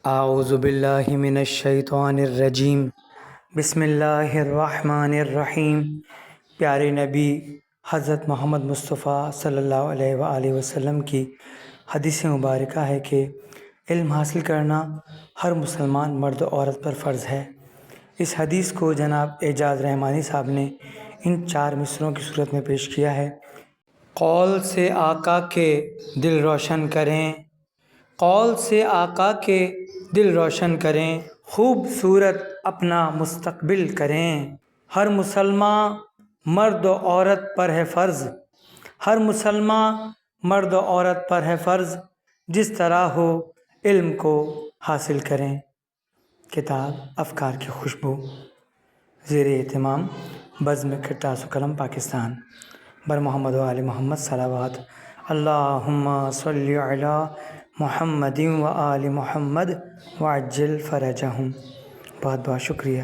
اعوذ باللہ من الشیطان الرجیم، بسم اللہ الرحمن الرحیم۔ پیارے نبی حضرت محمد مصطفیٰ صلی اللہ علیہ وآلہ وسلم کی حدیث مبارکہ ہے کہ علم حاصل کرنا ہر مسلمان مرد و عورت پر فرض ہے۔ اس حدیث کو جناب اعجاز رحمانی صاحب نے ان 4 مصروں کی صورت میں پیش کیا ہے۔ قول سے آقا کے دل روشن کریں، قول سے آقا کے دل روشن کریں، خوبصورت اپنا مستقبل کریں۔ ہر مسلمان مرد و عورت پر ہے فرض، ہر مسلمان مرد و عورت پر ہے فرض، جس طرح ہو علم کو حاصل کریں۔ کتاب افکار کی خوشبو، زیر اہتمام بزم کرٹاس و قلم پاکستان، بر محمد و آل محمد صلوات۔ اللہم صلی علی محمد و آل محمد وعجل فرجہم۔ بہت بہت شکریہ۔